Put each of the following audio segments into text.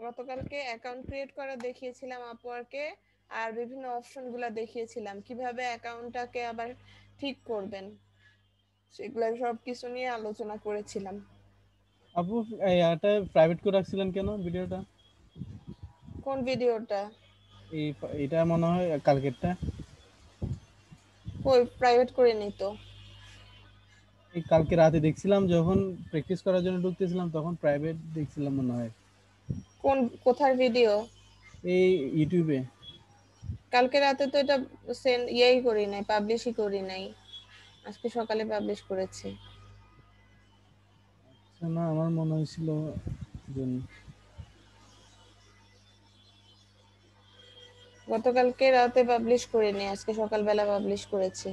গতকালকে account create করা দেখিয়েছিলাম আপওয়ার্কে, আর বিভিন্ন অপশনগুলো দেখিয়েছিলাম কিভাবে অ্যাকাউন্টটাকে আবার ঠিক করবেন, সেগুলো সব কিছু নিয়ে আলোচনা করেছিলাম। আপু, এটা প্রাইভেট করে রাখছিলেন কেন ভিডিওটা? কোন ভিডিওটা? এই এটা মনে হয় কালকেরটা। কই, প্রাইভেট করে নি তো। এই কালকে রাতে দেখছিলাম, যখন প্র্যাকটিস করার জন্য ঢুকতেছিলাম তখন প্রাইভেট দেখছিলাম মনে হয়। কোথার ভিডিও? এই ইউটিউবে। কালকে রাতে তো এটা সেন্ড ইয়েই করি নাই, পাবলিশই করি নাই, আজকে সকালে পাবলিশ করেছি। আচ্ছা, না আমার মনে হয়েছিল যে গতকালকে রাতে পাবলিশ করিনি, আজকে সকালবেলা পাবলিশ করেছি,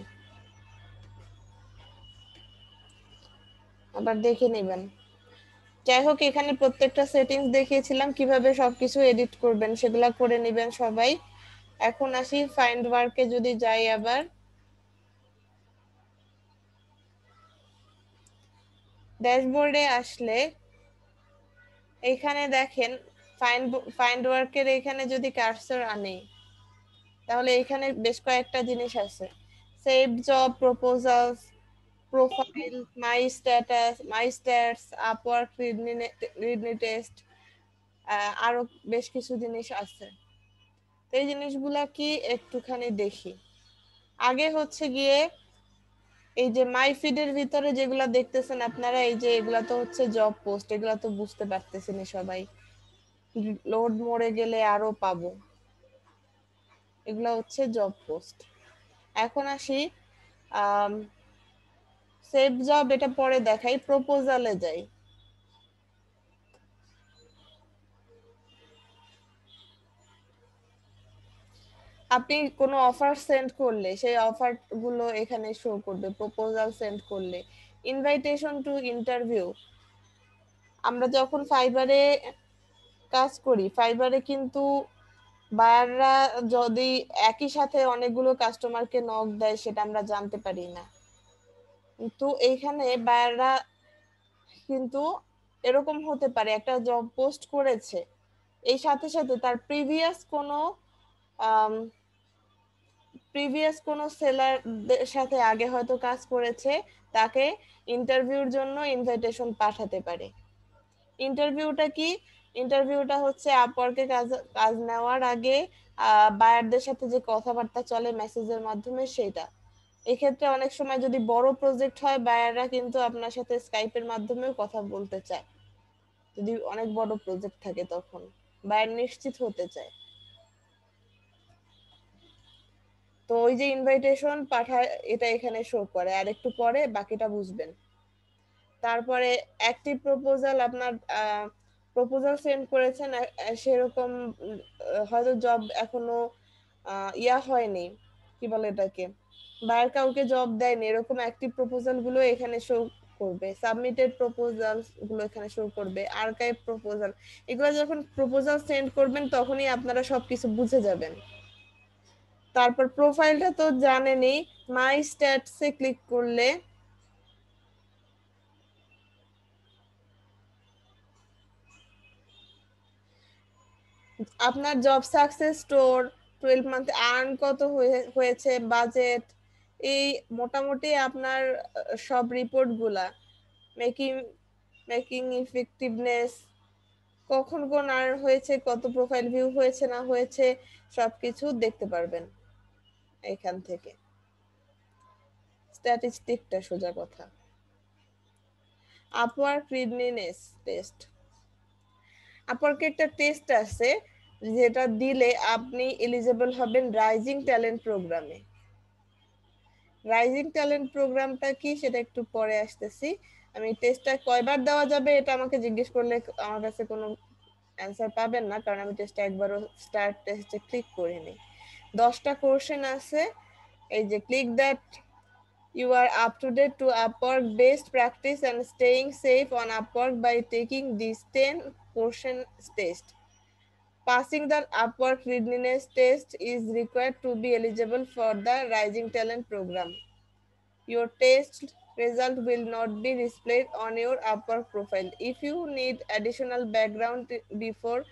আবার দেখে নেবেন। যাই হোক, এখানে প্রত্যেকটা সেটিংস দেখিয়েছিলাম কিভাবে সবকিছু এডিট করবেন, সেগুলা করে নেবেন সবাই। এখন আসি ফাইন্ড ওয়ার্কে, যদি যাই আবার ড্যাশবোর্ডে আসলে এইখানে দেখেন ফাইন্ড ওয়ার্কের এখানে যদি কার্সর আনে, তাহলে এখানে বেশ কয়েকটা জিনিস আছে। সেভ জব প্রপোজালস, প্রোফাইল, মাই স্ট্যাটাস, আপওয়ার্ক রিডনি টেস্ট, আরো বেশ কিছু জিনিস আছে। তো এই জিনিসগুলা কি একটুখানি দেখি। আগে হচ্ছে গিয়ে এই যে মাই ফিডের ভিতরে যেগুলা দেখতেছেন আপনারা, এই যে এগুলা তো হচ্ছে জব পোস্ট, এগুলা তো বুঝতে পারতেছেন সবাই। লোড মোড়ে গেলে আরো পাবো, এগুলা হচ্ছে জব পোস্ট। এখন আসি সেভ জব, এটা পরে দেখাই, প্রপোজালে যাই। আপনি কোনো অফার সেন্ড করলে সেই অফার গুলো এখানে শো করবে, প্রপোজাল সেন্ড করলে। ইনভাইটেশন টু ইন্টারভিউ, আমরা যখন ফাইবারে কাজ করি, ফাইবারে কিন্তু বায়াররা যদি একই সাথে অনেকগুলো কাস্টমারকে নক দেয় সেটা আমরা জানতে পারি না। কিন্তু এইখানে বায়াররা কিন্তু এরকম হতে পারে, একটা জব পোস্ট করেছে, এই সাথে সাথে তার প্রিভিয়াস কোনো সেলারদের সাথে আগে হয়তো কাজ করেছে, তাকে ইন্টারভিউর জন্য ইনভাইটেশন পাঠাতে পারে। ইন্টারভিউটা কি? ইন্টারভিউটা হচ্ছে আপওয়ার্কে কাজ কাজ নেওয়ার আগে বায়ারদের সাথে যে কথাবার্তা চলে মেসেজের মাধ্যমে, সেটা। এক্ষেত্রে অনেক সময় যদি বড় প্রজেক্ট হয়, বায়াররা কিন্তু আপনার সাথে স্কাইপের মাধ্যমেও কথা বলতে চায়। যদি অনেক বড় প্রজেক্ট থাকে তখন বায়ার নিশ্চিত হতে চায়। তো ওই যে ইনভাইটেশন পাঠায়, এটা এখানে শো করে, আর একটু পরে বাকিটা বুঝবেন। তারপরে অ্যাক্টিভ প্রপোজাল, আপনার প্রপোজাল সেন্ড করেছেন, সেরকম হয়তো জব এখনো ইয়া হয়নি, কি বলে এটাকে, বায়ার কাউকে জব দেয়নি, এরকম অ্যাক্টিভ প্রপোজাল গুলো এখানে শো করবে। সাবমিটেড প্রপোজাল গুলো এখানে শো করবে। আর্কাইভ প্রপোজাল, এগুলো যখন প্রপোজাল সেন্ড করবেন তখনই আপনারা সবকিছু বুঝে যাবেন। তারপর প্রোফাইলটা তো জানেনই, মাই স্ট্যাটসে ক্লিক করলে আপনার job success store, 12 month earn কত হয়েছে, বাজেট, এই মোটামুটি আপনার সব রিপোর্ট গুলা, মেকিং মেকিং ইফেক্টিভনেস, কখন কোন আর্ন হয়েছে, কত প্রোফাইল ভিউ হয়েছে না হয়েছে, সবকিছু দেখতে পারবেন এখান থেকে। স্ট্যাটিস্টিকটা সোজা কথা। আপওয়ার্ক রিডনিনেস টেস্ট, আপওয়ার্কে একটা টেস্ট আছে, যেটা দিলে আপনি এলিজিবল হবেন রাইজিং ট্যালেন্ট প্রোগ্রামে। রাইজিং ট্যালেন্ট প্রোগ্রামটা কি সেটা একটু পরে আসতেছি। আমি টেস্টটা কয়বার দেওয়া যাবে এটা আমাকে জিজ্ঞেস করলে আমার কাছে কোনো অ্যান্সার পাবেন না, কারণ আমি টেস্টটা একবারও স্টার্ট টেস্টে ক্লিক করিনি। 10টা কোশ্চেন আছে, এই যে click that you are up to date to Upwork based practice and staying safe on Upwork by taking these 10 question test. Passing the Upwork readiness test is required to be eligible for the Rising Talent program. Your test result will not be displayed on your Upwork profile. If you need additional background before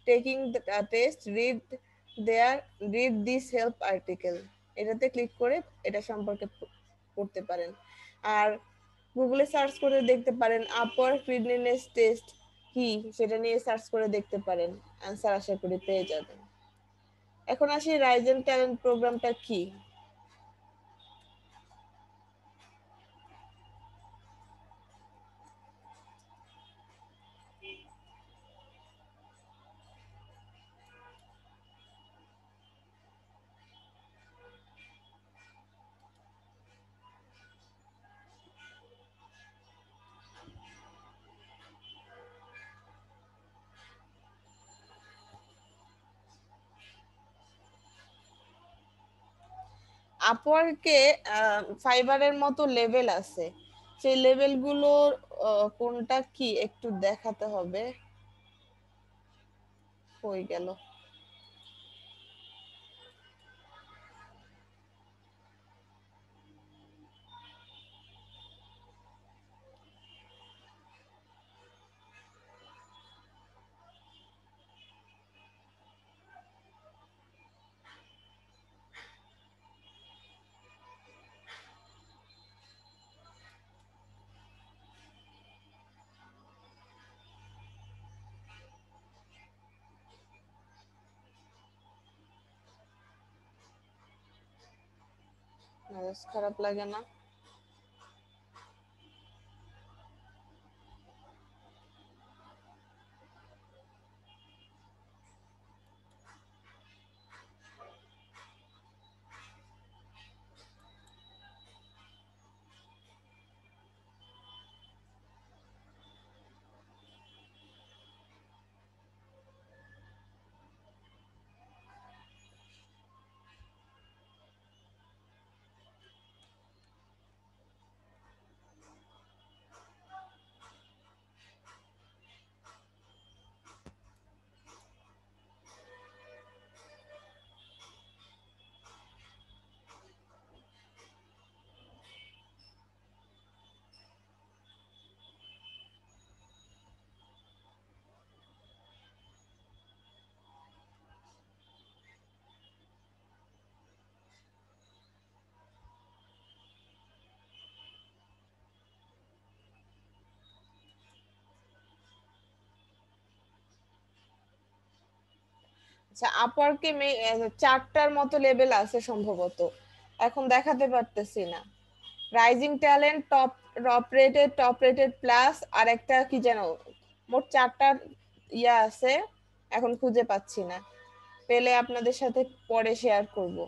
taking the test, read this help article, এটাতে click করে এটা সম্পর্কে পড়তে পারেন। আর গুগলে search করে দেখতে পারেন আপওয়ার্ক রিডনেস টেস্ট কি, সেটা নিয়ে সার্চ করে দেখতে পারেন, আনসার আশা করি পেয়ে যাবেন। এখন আসি রাইজেন ট্যালেন্ট প্রোগ্রামটা কি। আপওয়ার্কে ফাইবারের মতো লেভেল আছে, সেই লেভেলগুলোর কোনটা কি একটু দেখাতে হবে, হয়ে গেল। খারাপ লাগে না? আচ্ছা, আপওয়ার্কে 4টার মতো লেভেল আছে সম্ভবত, এখন দেখাতে পারতেছি না। Rising talent, top rated plus, আর একটা কি যেন, মোট 4টা ইয়া আছে, এখন খুঁজে পাচ্ছি না, পেলে আপনাদের সাথে পরে শেয়ার করব।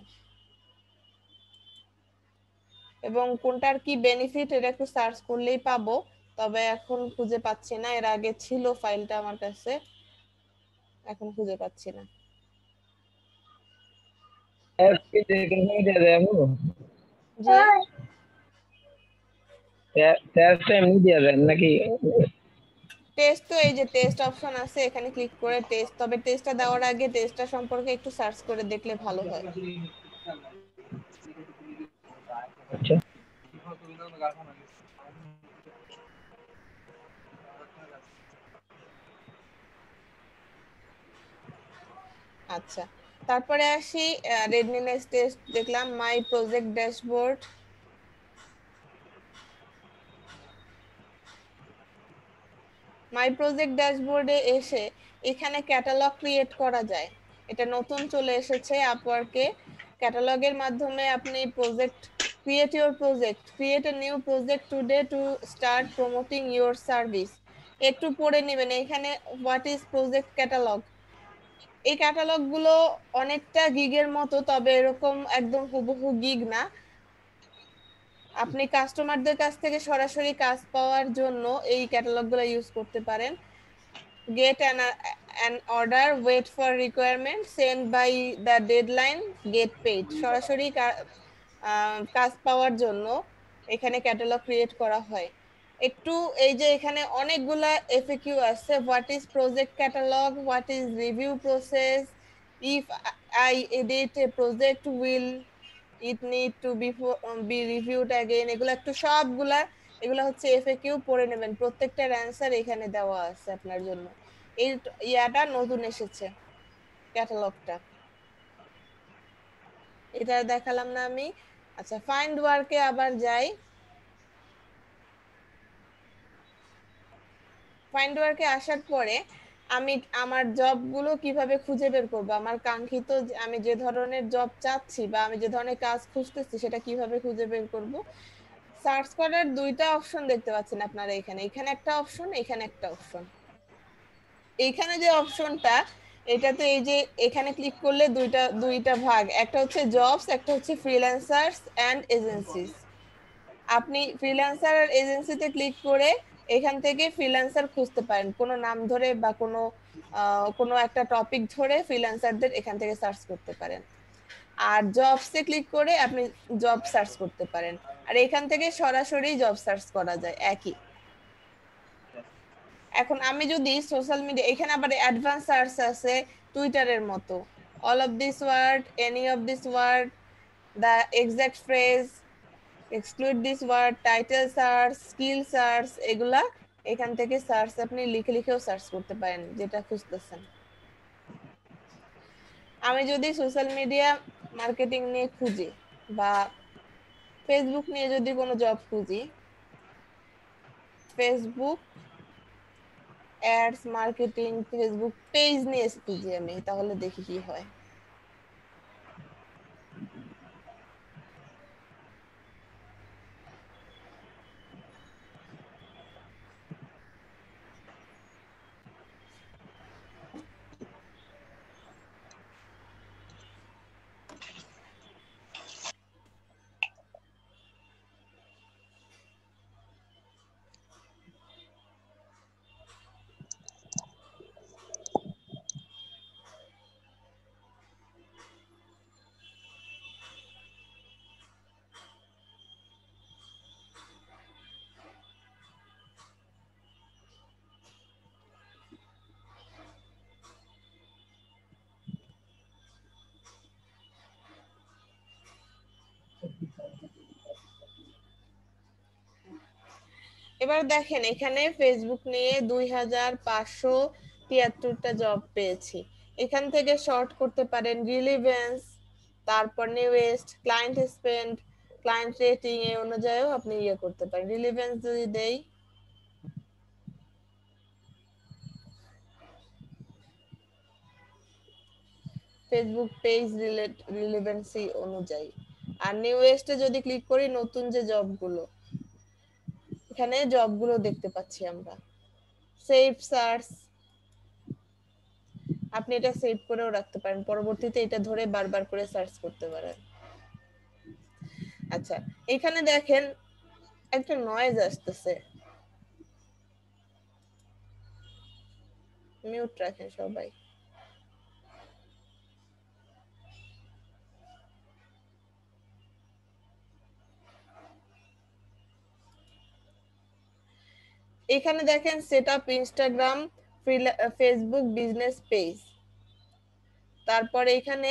এবং কোনটার কি বেনিফিট এটা একটু সার্চ করলেই পাবো, তবে এখন খুঁজে পাচ্ছি না, এর আগে ছিল ফাইলটা আমার কাছে, এখন খুঁজে পাচ্ছি না। জি, টেস্ট তো এই যে টেস্ট অপশন আছে, এখানে ক্লিক করে টেস্ট, তবে টেস্টটা দেওয়ার আগে টেস্টটা সম্পর্কে একটু সার্চ করে দেখলে ভালো হয়। আচ্ছা, তারপরে আসি রেডনেস টেস্ট দেখলাম, my project dashboard. My project ড্যাশবোর্ডে এসে এখানে ক্যাটালগ ক্রিয়েট করা যায়, এটা নতুন চলে এসেছে আপওয়ার্কে। ক্যাটালগের মাধ্যমে আপনি create a new project today to start promoting your service. একটু পড়ে নেবেন এখানে, হোয়াট ইজ প্রজেক্ট ক্যাটালগ। এই ক্যাটালগ গুলো অনেকটা গিগের মতো, তবে এরকম একদম হুবহু গিগ না। আপনি কাস্টমারদের কাছ থেকে সরাসরি কাজ পাওয়ার জন্য এই ক্যাটালগ গুলো ইউজ করতে পারেন। get an order, wait for requirement, send by the deadline, get paid, সরাসরি কাজ পাওয়ার জন্য এখানে ক্যাটালগ ক্রিয়েট করা হয়। একটু এই যে এখানে অনেকগুলা এফএকিউ আছে, what is project catalogue, what is review process, if I edit A project will it need to B reviewed again, এগুলো একটু সবগুলা, এগুলো হচ্ছে এফএকিউ, পড়ে নেবেন, প্রত্যেকটার অ্যান্সার এখানে দেওয়া আছে আপনার জন্য। এই ইয়াটা নতুন এসেছে, ক্যাটালগটা, এটা দেখালাম না আমি। আচ্ছা, ফাইন্ড ওয়ার্কে আবার যাই। ফাইন্ড ওয়ার্কে আসার পরে আমি আমার জবগুলো কিভাবে খুঁজে বের করব, আমার কাঙ্ক্ষিত আমি যে ধরনের জব চাচ্ছি বা আমি যে ধরনের কাজ খুঁজতেছি সেটা কিভাবে খুঁজে বের করব। সার্চ করার দুইটা অপশন দেখতে পাচ্ছেন আপনারা, এখানে এখানে একটা অপশন, এখানে একটা অপশন। এইখানে যে অপশনটা, এটাতে এই যে এখানে ক্লিক করলে দুইটা ভাগ, একটা হচ্ছে জবস, একটা হচ্ছে ফ্রিল্যান্সার্স এন্ড এজেন্সিস। আপনি ফ্রিল্যান্সার আর এজেন্সিতে ক্লিক করে এখান থেকে ফ্রিল্যান্সার খুঁজতে পারেন, কোনো নাম ধরে বা কোনো একটা টপিক ধরে ফ্রিল্যান্সারদের এখান থেকে সার্চ করতে পারেন। আর জবসে ক্লিক করে আপনি জব সার্চ করতে পারেন, আর এখান থেকে সরাসরি জব সার্চ করা যায় একই। এখন আমি যদি সোশ্যাল মিডিয়া, এখানে আবার অ্যাডভান্স সার্চ আছে টুইটারের মতো, all of this word, any of this word, the exact phrase, exclude this word, title search, skill search, এগুলা এখান থেকে সার্চ আপনি লিখে লিখেও সার্চ করতে পারেন যেটা খুঁজতেছেন। আমি যদি সোশ্যাল মিডিয়া মার্কেটিং নিয়ে খুঁজি বা ফেসবুক নিয়ে যদি কোনো জব খুঁজি, Facebook ads marketing, Facebook page নিয়ে খুঁজি আমি, তাহলে দেখি কি হয়। এবার দেখেন এখানে ফেসবুক নিয়ে 2573টা জব পেয়েছি। এখান থেকে শর্ট করতে পারেন রিলেভেন্স, তারপর newest, client spend, client rating এ অনুযায়ীও আপনি ইয়ে করতে পারেন। রিলেভেন্স যদি দেই, ফেসবুক পেজ রিলেভেন্সি অনুযায়ী। আর নিউয়েস্টে যদি ক্লিক করি, নতুন যে জবগুলো, এখানে জবগুলো দেখতে পাচ্ছি আমরা। সেভ সার্চ, আপনি এটা সেভ করেও রাখতে পারেন, পরবর্তীতে এটা ধরে বারবার করে সার্চ করতে পারেন। আচ্ছা, এখানে দেখেন একটা নয়েজ আসতেছে, মিউট রাখেন সবাই। এখানে দেখেন set up Instagram, Facebook business page, তারপরে এখানে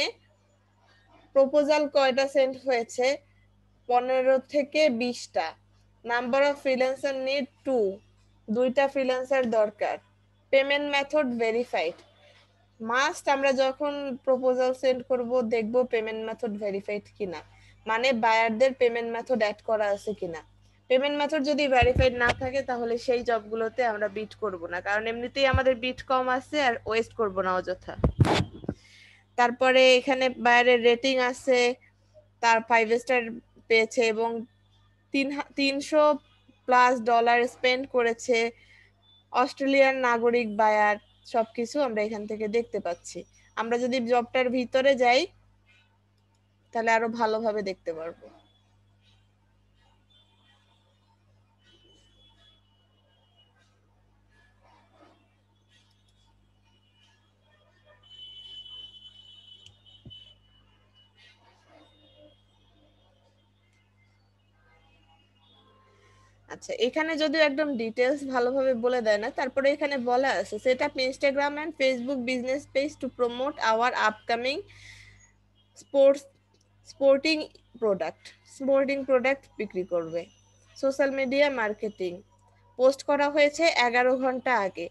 প্রপোজাল কয়টা সেন্ড হয়েছে, 15 থেকে 20টা। নাম্বার অফ ফ্রিল্যান্সার নিড 2, দুইটা ফ্রিল্যান্সার দরকার। পেমেন্ট মেথড ভেরিফাইড, মাস্ট আমরা যখন প্রপোজাল সেন্ড করব দেখব পেমেন্ট মেথড ভেরিফাইড কিনা, মানে বায়ারদের পেমেন্ট মেথড অ্যাড করা আছে কিনা। পেমেন্ট মেথড যদি ভেরিফাইড না থাকে তাহলে সেই জবগুলোতে আমরা বিড করব না, কারণ এমনিতেই আমাদের বিড কম আছে আর ওয়েস্ট করব না অযথা। তারপরে এখানে বায়ারের রেটিং আছে, তার 5 স্টার পেয়েছে এবং 300+ ডলার স্পেন্ড করেছে, অস্ট্রেলিয়ান নাগরিক বায়ার, সবকিছু আমরা এখান থেকে দেখতে পাচ্ছি। আমরা যদি জবটার ভিতরে যাই তাহলে আরো ভালোভাবে দেখতে পারবো। আচ্ছা, এখানে যদিও একদম ডিটেলস ভালোভাবে বলে দেয় না, তারপরে এখানে বলা আছে set up Instagram and Facebook business page to promote our upcoming sporting product বিক্রি করবে। সোশ্যাল মিডিয়া মার্কেটিং, পোস্ট করা হয়েছে 11 ঘন্টা আগে।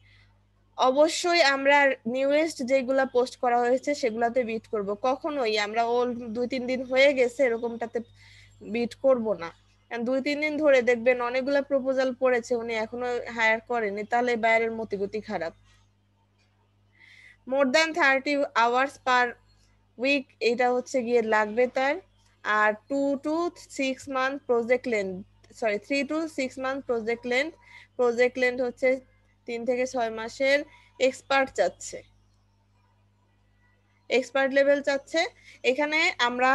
অবশ্যই আমরা নিউয়েস্ট যেগুলা পোস্ট করা হয়েছে সেগুলাতে বিট করব, কখনোই আমরা ওল 2-3 দিন হয়ে গেছে এরকমটাতে বিট করব না। 2-3 দিন ধরে দেখবেন অনেকগুলা প্রপোজাল পড়েছে উনি এখনো হায়ার করেনি, তাহলে বাইরের মতিগতি খারাপ। More than 30 hours per week এটা হচ্ছে গিয়ে লাগবে তার। আর 2 to 6 month project length, sorry 3 to 6 month project length হচ্ছে 3 থেকে 6 মাসের। এক্সপার্ট চাচ্ছে, এক্সপার্ট লেভেল চাচ্ছে। এখানে আমরা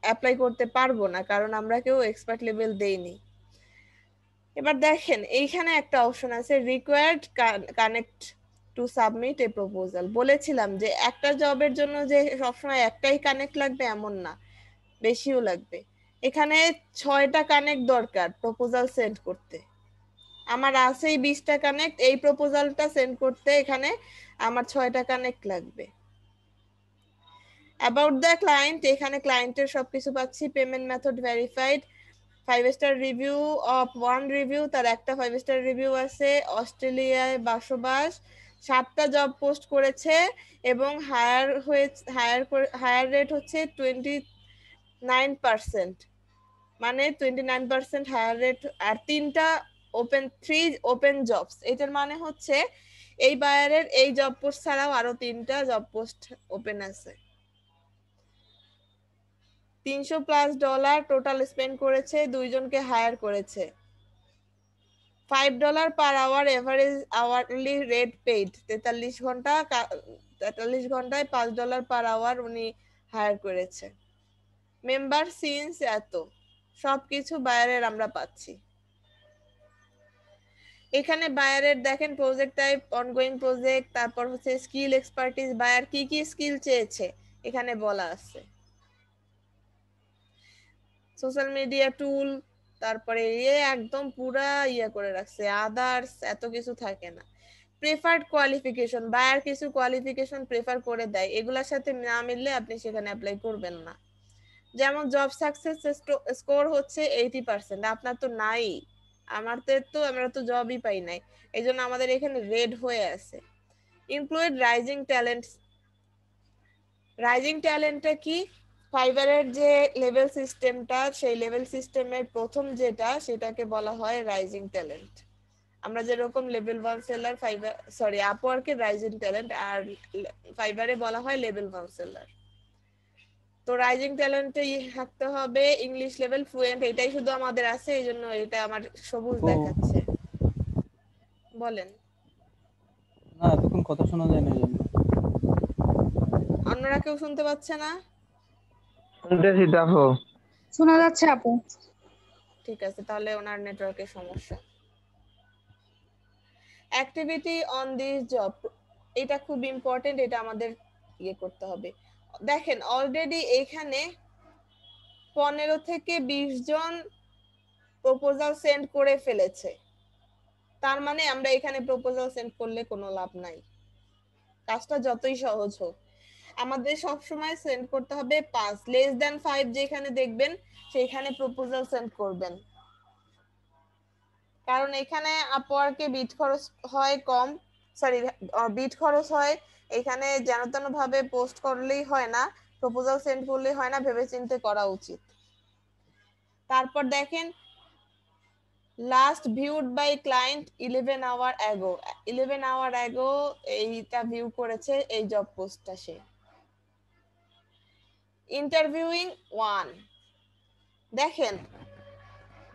অ্যাপ্লাই করতে পারবো না কারণ আমরা কেউ এক্সপার্ট লেভেল দেইনি। এবার দেখেন এইখানে একটা অপশন আছে required connect to submit A proposal. বলেছিলাম যে একটা জবের জন্য যে সবসময় একটাই কানেক্ট লাগবে এমন না, বেশিও লাগবে। এখানে 6টা কানেক্ট দরকার প্রপোজাল সেন্ড করতে। আমার আছেই 20টা কানেক্ট, এই প্রপোজালটা সেন্ড করতে এখানে আমার 6টা কানেক্ট লাগবে। অ্যাবাউট দ্য ক্লায়েন্ট, এখানে ক্লায়েন্টের সবকিছু পাচ্ছি। Payment method verified, 5 star review of 1 review, তার একটা 5 স্টার রিভিউ আছে। অস্ট্রেলিয়ায় বসবাস, 7টা জব পোস্ট করেছে এবং হায়ার রেট হচ্ছে 29%, মানে 29% হায়ার রেট। আর 3 ওপেন জবস, এটার মানে হচ্ছে এই বায়ারের এই জব পোস্ট ছাড়াও আরো 3টা জব পোস্ট ওপেন আছে। $300+ টোটাল স্পেন্ড করেছে, 2 জনকে হায়ার করেছে। $5 per hour average hourly rate paid, 43 ঘন্টায় $5 পার আওয়ার উনি হায়ার করেছে। মেম্বার সিন্স এত সবকিছু বায়ারের আমরা পাচ্ছি। এখানে বায়ারের দেখেন প্রজেক্ট টাইপ অনগোয়িং প্রজেক্ট, তারপর হচ্ছে স্কিল এক্সপার্টিস, বায়ার কি কি স্কিল চেয়েছে এখানে বলা আছে। সোশ্যাল মিডিয়া টুল, তারপরে একদম পুরা করে রাখছে, আদার্স এত কিছু থাকে না। প্রেফার্ড কোয়ালিফিকেশন, বায়ার কিছু কোয়ালিফিকেশন প্রেফার করে দেয়, এগুলোর সাথে না মিললে আপনি সেখানে অ্যাপ্লাই করবেন না। যেমন জব সাকসেস স্কোর হচ্ছে 80%, আপনার তো নাই, আমরা তো জবই পাই নাই, এই জন্য আমাদের এখানে রেড হয়ে আছে। ইনক্লুড রাইজিং ট্যালেন্টটা কি? ফাইবারের যে লেভেল সিস্টেমটা, সেই লেভেল সিস্টেমের প্রথম যেটা সেটাকে বলা হয় রাইজিং ট্যালেন্ট। আমরা যেরকম লেভেল 1 সেলার আপওয়ার্কের রাইজিং ট্যালেন্ট, আর ফাইবারে বলা হয় লেভেল 1 সেলার। তো রাইজিং ট্যালেন্টে থাকতে হবে ইংলিশ লেভেল ফ্লুয়েন্ট, এটাই শুধু আমাদের আছে, এই জন্য এটা আমার সবুজ দেখাচ্ছে। বলেন। না এতক্ষণ কথা শোনা যায় না জন্য। অন্যরা কেউ শুনতে পাচ্ছে না? শুনতেছি দেখো। শোনা যাচ্ছে আপু। ঠিক আছে, তাহলে ওনার নেটওয়ার্কের সমস্যা। অ্যাক্টিভিটি অন দিস জব, এটা খুব ইম্পর্টেন্ট, এটা আমাদের করতে হবে। দেখেন অলরেডি এখানে 15 থেকে 20 জন প্রপোজাল সেন্ড করে ফেলেছে, তার মানে আমরা এখানে প্রপোজাল সেন্ড করলে কোনো লাভ নাই, কাজটা যতই সহজ হোক। আমাদের সব সময় সেন্ড করতে হবে 5, লেস দ্যান 5 যেখানে দেখবেন সেখানে প্রপোজাল সেন্ড করবেন। কারণ এখানে আপওয়ার্কে বিট খরচ হয় কম, বিট খরচ হয়, এখানে যেন তেন ভাবে পোস্ট করলেই হয় না, প্রপোজাল সেন্ড করলেই হয় না, ভেবেচিন্তে করা উচিত। তারপর দেখেন last viewed by client 11 hour ago, 11 hour ago এইটা ভিউ করেছে এই জব পোস্টটা সে। ইন্টারভিউইং 1, দেখেন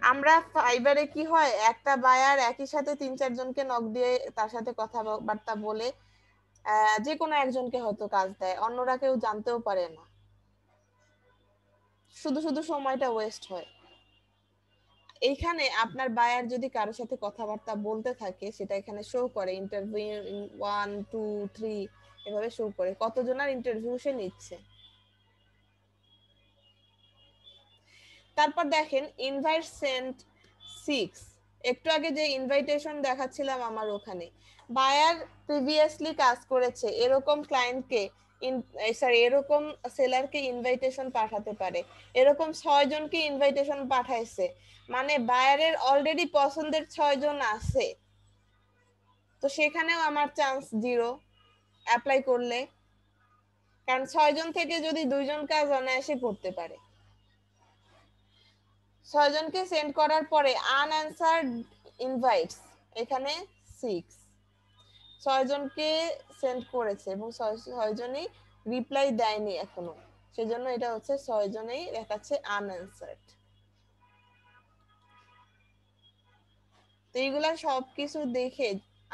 আমরা ফাইবারে কি হয়, একটা বায়ার একই সাথে 3-4 জনকে নক দিয়ে তার সাথে কথাবার্তা বলে যে কোনো একজনকে হয়তো কাজ দেয়, অন্যরা কেউ জানতেও পারে না, শুধু শুধু সময়টা ওয়েস্ট হয়। এইখানে আপনার বায়ার যদি কারোর সাথে কথাবার্তা বলতে থাকে সেটা এখানে শো করে, ইন্টারভিউ 1 2 3 এভাবে শো করে কতজনের ইন্টারভিউ সে নিচ্ছে। তারপর দেখেন ইনভাইট সেন্ট 6, একটু আগে যে ইনভাইটেশন দেখাচ্ছিলাম আমার ওখানে, বায়ার প্রিভিয়াসলি কাজ করেছে এরকম ক্লায়েন্টকে এরকম সেলারকে ইনভাইটেশন পাঠাতে পারে, এরকম 6 জনকে ইনভাইটেশন পাঠাইছে, মানে বায়ারের অলরেডি পছন্দের 6 জন আছে। তো সেখানেও আমার চান্স 0 অ্যাপ্লাই করলে, কারণ 6 জন থেকে যদি 2 জন কাজ অনায়াসে করতে পারে। 6 জনকে সেন্ড করার পরে আনঅ্যানসার্ড ইনভাইটস এখানে 6, 6 জনকে সেন্ড করেছে এবং 6 জনই রিপ্লাই দেয়নি এখনো, সেজন্য এটা হচ্ছে 6 জনেই দেখাচ্ছে আনঅ্যানসার্ড। তো এইগুলা সবকিছু দেখে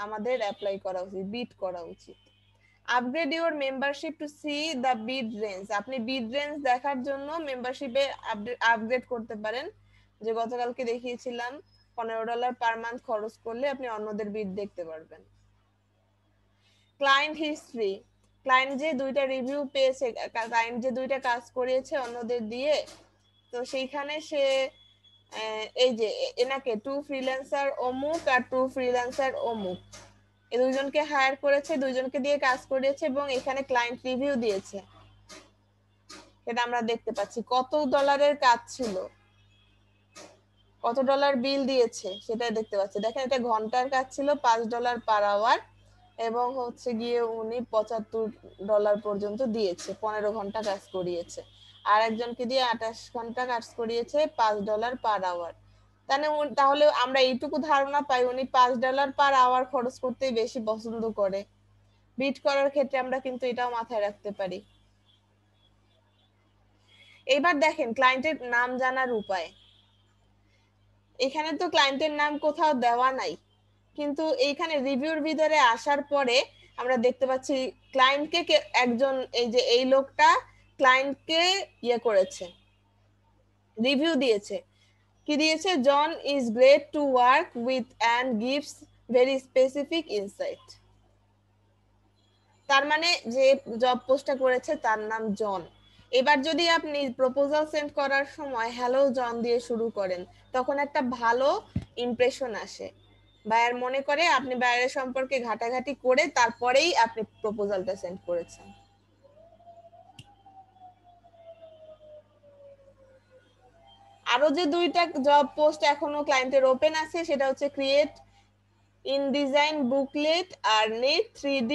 আমাদের অ্যাপ্লাই করা উচিত, বিট করা উচিত। Upgrade your membership to see the bid range, আপনি বিড রেঞ্জ দেখার জন্য মেম্বারশিপে আপগ্রেড করতে পারেন। যে গতকালকে দেখিয়েছিলাম $15 পার মান্থ খরচ করলে আপনি অন্যদের বিড দেখতে পারবেন। ক্লায়েন্ট হিস্ট্রি, ক্লায়েন্ট যে 2টা রিভিউ পেয়েছে, ক্লায়েন্ট যে 2টা কাজ করিয়েছে অন্যদের দিয়ে, তো সেইখানে সে এই যে এনাকে 2 ফ্রিল্যান্সার অমুক আর 2 ফ্রিল্যান্সার অমুক এই 2 জনকে হায়ার করেছে, 2 জনকে দিয়ে কাজ করিয়েছে এবং এখানে ক্লায়েন্ট রিভিউ দিয়েছে। এটা আমরা দেখতে পাচ্ছি কত ডলারের কাজ ছিল, কত ডলার বিল দিয়েছে সেটা দেখতে পাচ্ছি। দেখেন এটা ঘন্টার কাজ ছিল $5 পার আওয়ার এবং হচ্ছে গিয়ে উনি $75 পর্যন্ত দিয়েছে, 15 ঘন্টা কাজ করিয়েছে। আর একজনকে দিয়ে 28 ঘন্টা কাজ করিয়েছে, $5 পার আওয়ার। তাহলে আমরা এইটুকু ধারণা পাই উনি $5 পার আওয়ার খরচ করতেই বেশি পছন্দ করে। বিট করার ক্ষেত্রে আমরা কিন্তু এটাও মাথায় রাখতে পারি। এবার দেখেন ক্লায়েন্টের নাম জানার উপায়। এখানে তো ক্লায়েন্টের নাম কোথাও দেওয়া নাই, কিন্তু এইখানে রিভিউর ভিতরে আসার পরে আমরা দেখতে পাচ্ছি ক্লায়েন্টকে একজন, এই যে এই লোকটা ক্লায়েন্টকে করেছে, রিভিউ দিয়েছে। কি দিয়েছে? John is great to work with and gives very specific insight. তার মানে যে জব পোস্টটা করেছে তার নাম জন। এবার যদি আপনি প্রপোজাল সেন্ড করার সময় হ্যালো জন দিয়ে শুরু করেন, তখন একটা ভালো ইমপ্রেশন আসে, বায়ার মনে করে আপনি বায়ারের সম্পর্কে ঘাটাঘাটি করে তারপরেই আপনি প্রপোজালটা সেন্ড করেছেন। আরো যে 2টা জব পোস্ট এখনো ক্লায়েন্টের ওপেন আছে সেটা হচ্ছে ক্রিয়েট ইনডিজাইন বুকলেট আর নিড 3D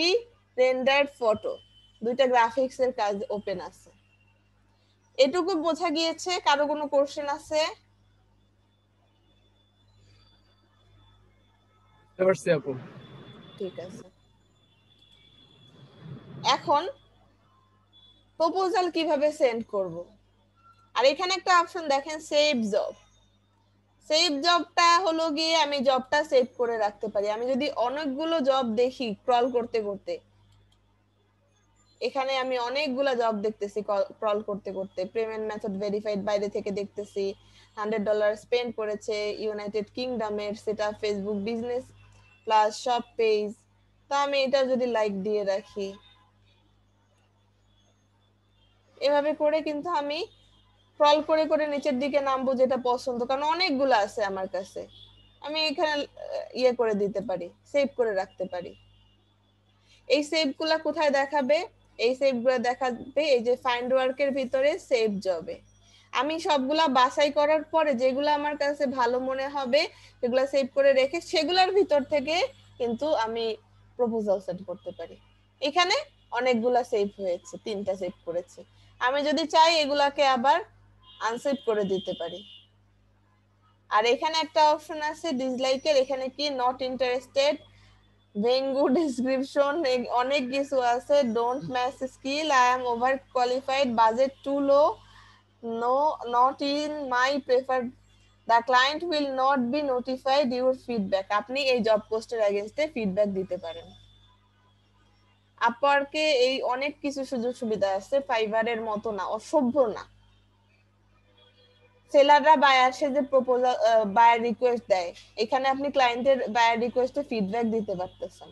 রেন্ডার্ড ফটো, 2টা গ্রাফিক্স এর কাজ ওপেন আছে। এটুকু বোঝা গিয়েছে? কারো কোনো কোশ্চেন আছে? ঠিক আছে। এখন প্রপোজাল কিভাবে সেন্ড করব? আর এখানে একটা অপশন দেখেন সেভ জব। সেভ জবটা হলো গিয়ে আমি জবটা সেভ করে রাখতে পারি। আমি যদি অনেকগুলো জব দেখি ক্রল করতে করতে, এখানে আমি অনেকগুলো জব দেখতেছি ক্রল করতে করতে, পেমেন্ট মেথড ভেরিফাইড বাইরে থেকে দেখতেছি, $100 স্পেন্ড করেছে ইউনাইটেড কিংডমের, সেটা Facebook business plus shop page. তো আমি এটা যদি লাইক দিয়ে রাখি, এভাবে করে কিন্তু আমি স্ক্রল করে করে নিচের দিকে নামবো যেটা পছন্দ, কারণ অনেকগুলো আছে আমার কাছে। আমি এখানে করে দিতে পারি, সেভ করে রাখতে পারি। এই সেভ গুলা কোথায় দেখাবে? এই সেভ গুলা দেখাবে এই যে ফাইন্ড ওয়ার্কের ভিতরে সেভ জবে। আমি সবগুলা বাছাই করার পরে যেগুলো আমার কাছে ভালো মনে হবে সেগুলো সেভ করে রেখে সেগুলোর ভিতর থেকে কিন্তু আমি প্রপোজাল সেট করতে পারি। এখানে অনেকগুলা সেভ হয়েছে, 3টা সেভ করেছি। আমি যদি চাই এগুলাকে আবার আনসেভ করে দিতে পারি। আর এখানে একটা অপশন আছে ডিসলাইকের, এখানে কি নট ইন্টারেস্টেড, ভেঙ্গু ডেসক্রিপশন, অনেক কিছু আছে, don't match skill, I am overqualified, budget too low, no not in my prefer, the client will not be notified your feedback. আপনি এই জব পোস্টের এগেইনস্টে ফিডব্যাক দিতে পারেন। আপওয়ার্কে এই অনেক কিছু সুযোগ সুবিধা আছে, ফাইবারের মতো না, অসভ্য না। সেলাররা বায়ারসে যে প্রপোজাল বায়ার রিকোয়েস্ট দেয়, এখানে আপনি ক্লায়েন্টের বায়ার রিকোয়েস্টে ফিডব্যাক দিতে পারতেছেন।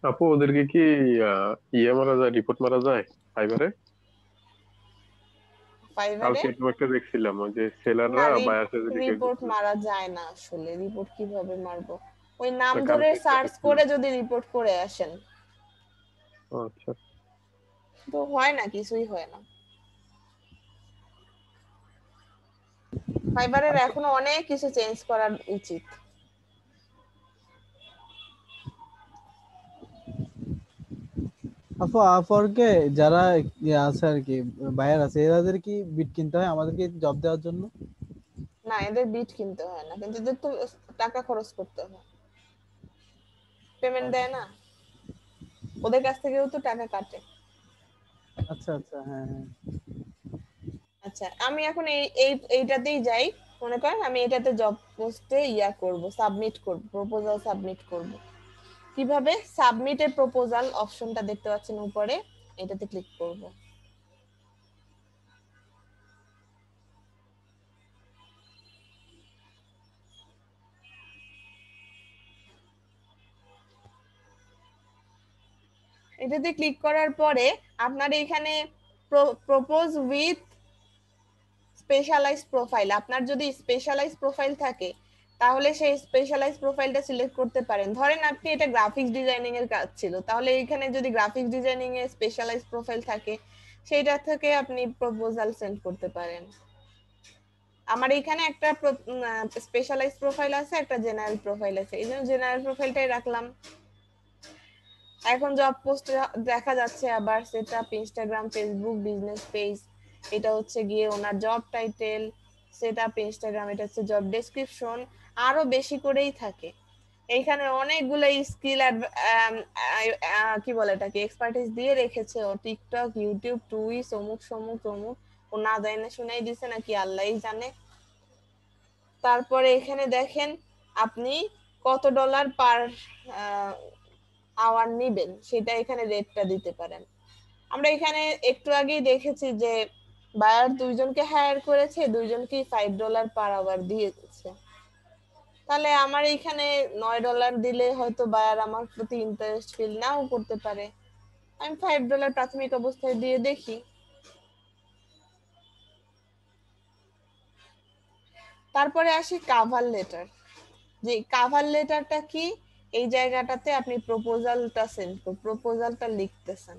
আপু ওদেরকে কি মারা যায়, রিপোর্ট মারা যায় ফাইবারে? কালকে তো একটা দেখছিলাম ওই যে সেলাররা বায়ারকে রিপোর্ট মারা যায় না আসলে। রিপোর্ট কিভাবে মারবো? ওই নাম ধরে সার্চ করে যদি রিপোর্ট করে আসেন। আচ্ছা, তো হয় না, কিছুই হয় না। ফাইবারের এখনো অনেক কিছু চেঞ্জ করার উচিত। আপু আপরকে যারা আছে আর কি, বায়ার আছে, এদের কি বিট কিনতে হয় আমাদেরকে জব দেওয়ার জন্য? না, এদের বিট কিনতে হয় না, কিন্তু এদের তো টাকা খরচ করতে হয়, পেমেন্ট দেয় না, ওদের কাছ থেকেও তো টাকা কাটে। আচ্ছা আচ্ছা, হ্যাঁ হ্যাঁ। আচ্ছা, আমি এখন এইটাতেই যাই। মনে করেন আমি এটাতে জব পোস্টে করব, সাবমিট করব, প্রপোজাল সাবমিট করব। কিভাবে? সাবমিটের প্রপোজাল অপশনটা দেখতে পাচ্ছেন উপরে, এটাতে ক্লিক করব। এটাতে ক্লিক করার পরে আপনার এখানে প্রপোজ উইথ স্পেশালাইজড প্রোফাইল, আপনার যদি স্পেশালাইজড প্রোফাইল থাকে তাহলে সেই স্পেশালাইজড প্রোফাইলটা সিলেক্ট করতে পারেন। ধরেন আপনি এটা গ্রাফিক্স ডিজাইনিং এর কাজ ছিল, তাহলে এখানে যদি গ্রাফিক্স ডিজাইনিং এর স্পেশালাইজড প্রোফাইল থাকে সেইটা থেকে আপনি প্রপোজাল সেন্ড করতে পারেন। আমার এখানে একটা স্পেশালাইজড প্রোফাইল আছে, একটা জেনারেল প্রোফাইল আছে, এই জন্য জেনারেল প্রোফাইলটাই রাখলাম। এখন জব পোস্ট দেখা যাচ্ছে আবার setup Instagram Facebook business page, এটা হচ্ছে গিয়ে ওনার জব টাইটেল, সেটআপ ইনস্টাগ্রাম, এটা হচ্ছে জব ডেসক্রিপশন, আরো বেশি করেই থাকে। এইখানে অনেকগুলো স্কিল কি বলে এটাকে এক্সপার্টিস দিয়ে রেখেছে ও, টিকটক ইউটিউব টুইস অমুক সমুক তমুক, ও না জানে শুনাই দিছে নাকি আল্লাহই জানে। তারপরে এখানে দেখেন আপনি কত ডলার পার আওয়ার নিবেন সেটা এখানে রেটটা দিতে পারেন। আমরা এখানে একটু আগেই দেখেছি যে বায়ার দুইজনকে হায়ার করেছে, দুইজনকেই $5 পার আওয়ার দিয়েছে। তাহলে আমার এখানে $9 দিলে হয়তো বায়ার আমার প্রতি ইন্টারেস্ট ফিল নাও করতে পারে, আমি $5 প্রাথমিক অবস্থায় দিয়ে দেখি। তারপরে আসি কাভার লেটার। যে কাভার লেটারটা কি, এই জায়গাটাতে আপনি প্রপোজালটা লিখতেছেন।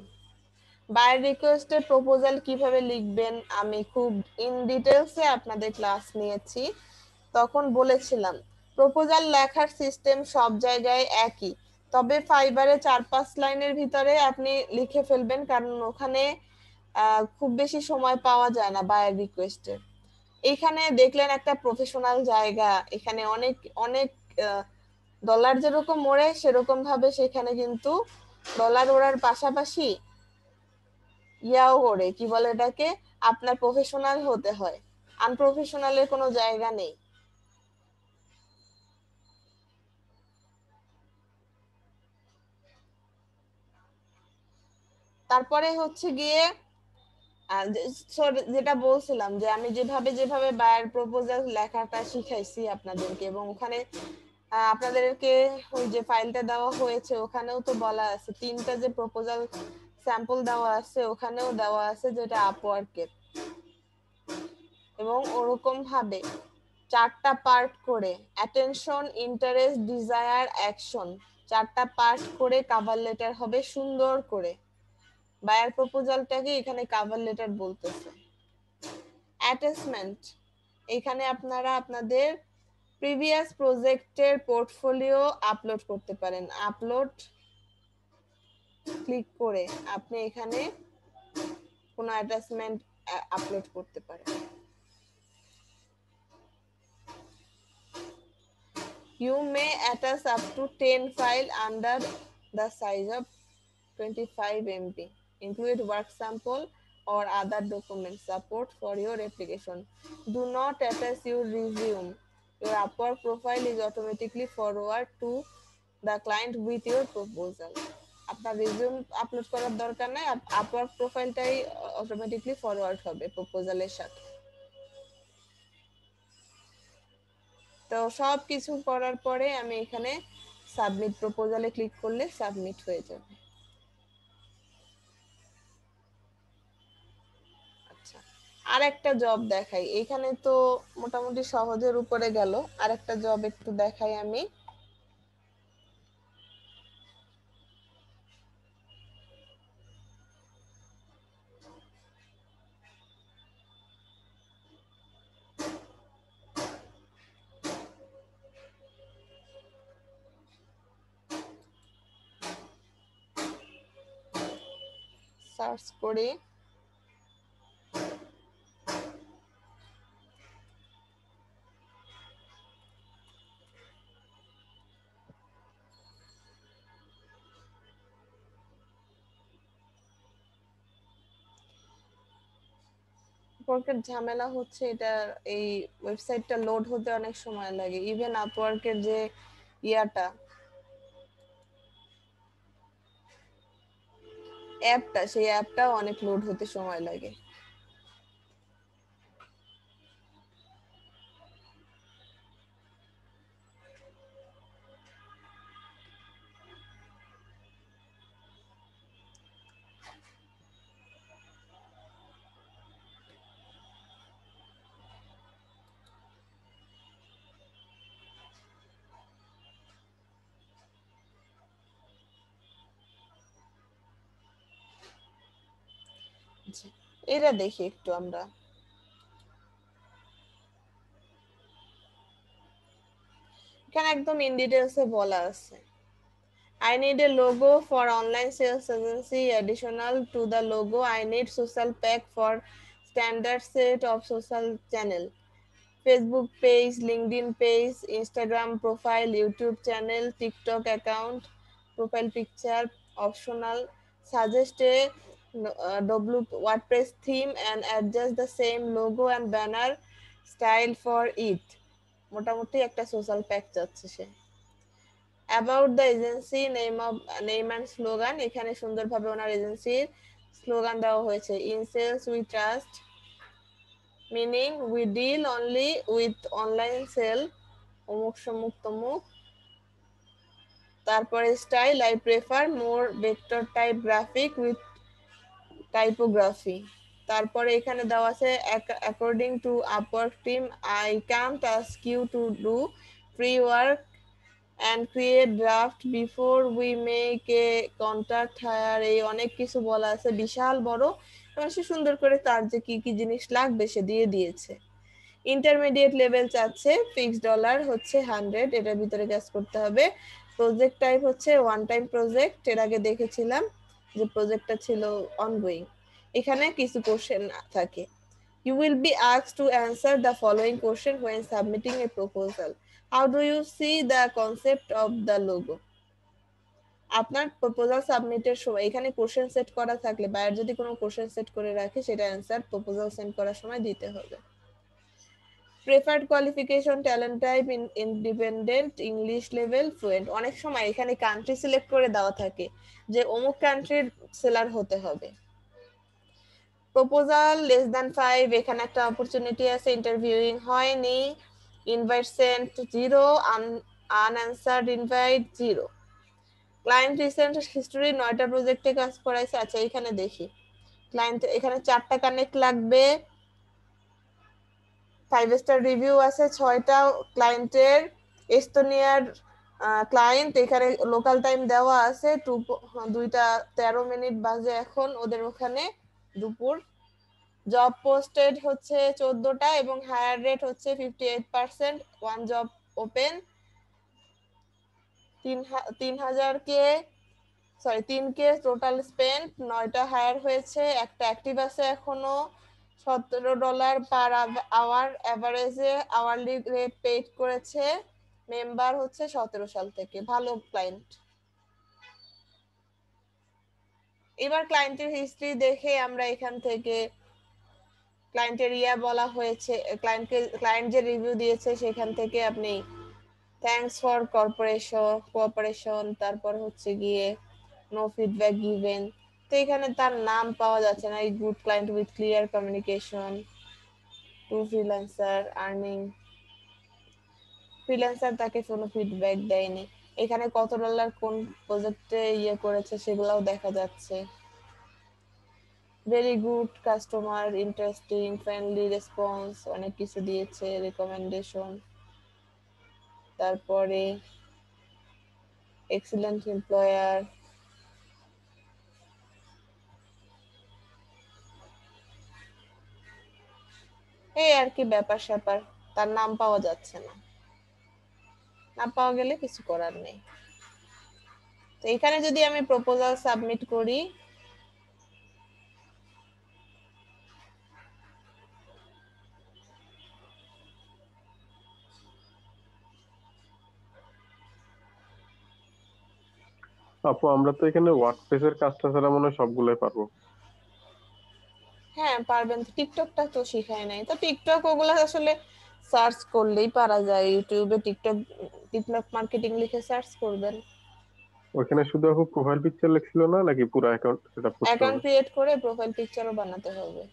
বাই রিকোয়েস্টের প্রপোজাল কিভাবে লিখবেন আমি খুব ইন ডিটেলসে আপনাদের ক্লাস নিয়েছি, তখন বলেছিলাম প্রপোজাল লেখার সিস্টেম সব জায়গায় একই, তবে ফাইবারে 4-5 লাইনের ভিতরে আপনি লিখে ফেলবেন, কারণ ওখানে খুব বেশি সময় পাওয়া যায় না বায়ার রিকোয়েস্টের। এখানে দেখলেন একটা প্রফেশনাল জায়গা, এখানে অনেক অনেক ডলার যেরকম ওড়ে সেরকম ভাবে সেখানে কিন্তু ডলার ওড়ার পাশাপাশি ইয়াও ওড়ে, কি বলে এটাকে, আপনার প্রফেশনাল হতে হয়, আনপ্রফেশনালের কোনো জায়গা নেই। তারপরে হচ্ছে গিয়ে যেটা বলছিলাম যে আমি যেভাবে যেভাবে বায়ার প্রপোজাল লেখাটা শিখাইছি আপনাদেরকে, এবং ওখানে আপনাদেরকে ওই যে ফাইলটা দেওয়া হয়েছে ওখানেও তো বলা আছে, 3টা যে প্রপোজাল স্যাম্পল দেওয়া আছে ওখানেও দেওয়া আছে যেটা আপওয়ার্কের, এবং ওরকম ভাবে 4টা পার্ট করে অ্যাটেনশন ইন্টারেস্ট ডিজায়ার অ্যাকশন 4টা পার্ট করে কভার লেটার হবে সুন্দর করে। বায়ার প্রপোজালটাকে এখানে কভার লেটার বলতেছে। অ্যাটাচমেন্ট, এখানে আপনারা আপনাদের প্রিভিয়াস প্রজেক্টের পোর্টফোলিও আপলোড করতে পারেন, আপলোড ক্লিক করে আপনি এখানে কোনো অ্যাটাচমেন্ট আপলোড করতে পারেন। You may attach up to 10 files under the size of 25 MB. Include work sample or other document support for your application. Do not attach your resume. Your Upwork profile is automatically forward to the client with your proposal. আপনার resume upload করার দরকার নাই, Upwork প্রোফাইলটাই automatically forward হবে প্রপোজালের সাথে। তো সব কিছু করার পরে আমি এখানে সাবমিট প্রপোজালে ক্লিক করলে সাবমিট হয়ে যাবে। আচ্ছা, আর একটা জব দেখাই, এখানে তো মোটামুটি সহজের উপরে গেল, আর একটা জব একটু দেখাই আমি। সার্চ করি। আপওয়ার্কের ঝামেলা হচ্ছে এটা, এই ওয়েবসাইটটা লোড হতে অনেক সময় লাগে। ইভেন আপওয়ার্কের যে ইয়াটা অ্যাপটা, সেই অ্যাপটাও অনেক লোড হতে সময় লাগে। আচ্ছা, এটা দেখি একটু আমরা। এখানে একদম ইন ডিটেলসে বলা আছে, I need a logo for online sales agency. Additional to the logo, I need social pack for standard set of social channel. Facebook page, LinkedIn page, Instagram profile, YouTube channel, TikTok account, profile picture, optional. Suggest a WordPress theme and adjust the same logo and banner style for it. মোটামুটি একটা social pack চাচ্ছে সে। About the agency, name and slogan, এখানে সুন্দরভাবে ওনার এজেন্সির slogan দেওয়া হয়েছে। In sales we trust, meaning we deal only with online sale, অমুক সমুক তমুক। তারপরে style, I prefer more vector type graphic with typography. তারপরে এখানে দেওয়া আছে according to Upwork team, I can't ask you to do free work and create draft before we make a contract hire। এই অনেক কিছু বলা আছে, বিশাল বড়, এবং সে সুন্দর করে তার যে কি কি জিনিস লাগবে সে দিয়ে দিয়েছে। ইন্টারমিডিয়েট লেভেল চাচ্ছে, ফিক্সড ডলার হচ্ছে 100, এটার ভিতরে কাজ করতে হবে। প্রজেক্ট টাইপ হচ্ছে ওয়ান টাইম প্রজেক্ট, এর আগে দেখেছিলাম যে প্রজেক্টটা ছিল অনগোয়িং। এখানে কিছু কোশ্চেন থাকে। You will be asked to answer the following question when submitting a proposal. How do you see the concept of the logo? আপনার প্রপোজাল সাবমিটের সময় এখানে কোশ্চেন সেট করা থাকলে, বায়ার যদি কোনো কোশ্চেন সেট করে রাখে, সেটা অ্যান্সার প্রপোজাল সেন্ড করার সময় দিতে হবে। Preferred qualification, talent type, independent, English level, fluent. অনেক সময় এখানে কান্ট্রি সিলেক্ট করে দেওয়া থাকে যে অমুক কান্ট্রির সেলার হতে হবে। প্রপোজাল লেস দ্যান 5, এখানে একটা অপরচুনিটি আছে, ইন্টারভিউইং হয়নি। Invite sent 0, unanswered invite 0। Client recent history, 9টা প্রজেক্টে কাজ করাইছে। আচ্ছা এখানে দেখি, ক্লায়েন্ট এখানে 4টা কানেক্ট লাগবে, 5 স্টার রিভিউ আছে 6টা ক্লায়েন্টের। এস্তোনিয়ার ক্লায়েন্ট, এখানে লোকাল টাইম দেওয়া আছে 2টা 13 বাজে এখন ওদের ওখানে দুপুর। জব পোস্টেড হচ্ছে 14টা এবং হায়ার রেট হচ্ছে 58%। One job open, 3K total spend, 9টা হায়ার হয়েছে, একটা অ্যাক্টিভ আছে এখনো। $17 পার আওয়ার এভারেজে আওয়ারলি রেট পেড করেছে। মেম্বার হচ্ছে 17 সাল থেকে, ভালো ক্লায়েন্ট। এবার ক্লায়েন্টের হিস্ট্রি দেখে আমরা এখান থেকে ক্লায়েন্টের ইয়া বলা হয়েছে, ক্লায়েন্ট যে রিভিউ দিয়েছে সেখান থেকে আপনি থ্যাঙ্কস ফর কোঅপারেশন, তারপর হচ্ছে গিয়ে নো ফিডব্যাক গিভেন। তো এখানে তার নাম পাওয়া যাচ্ছে না। Good client with clear communication to freelancer earning, freelancer তাকে কোনো ফিডব্যাক দেয়নি। এখানে কত ডলার কোন প্রজেক্টে ইয়ে করেছে সেগুলোও দেখা যাচ্ছে। Very good customer, interesting, friendly response, অনেক কিছু দিয়েছে, রেকমেন্ডেশন। তারপরে এক্সিলেন্ট এমপ্লয়ার, এই আর কি ব্যাপার স্যাপার। তার নাম পাওয়া যাচ্ছে না, না পাওয়া গেলে কিছু করার নেই। তো এখানে যদি আমি প্রপোজাল সাবমিট করি, আপু আমরা তো এখানে ওয়ার্ডপ্রেসের কাজটা ছাড়া মনে হয় সবগুলোই পারবো। হ্যাঁ পারবেন, টিকটকটা তো শিখায় নাই তো। টিকটক ওগুলা আসলে সার্চ করলেই পারা যায়, ইউটিউবে টিকটক টিকটক মার্কেটিং লিখে সার্চ করবেন। ওখানে শুধু আপু প্রোফাইল পিকচার লিখছিল না, নাকি পুরো অ্যাকাউন্ট সেটআপ করতে অ্যাকাউন্ট হবে? ক্রিয়েট করে প্রোফাইল পিকচারও বানাতে হবে।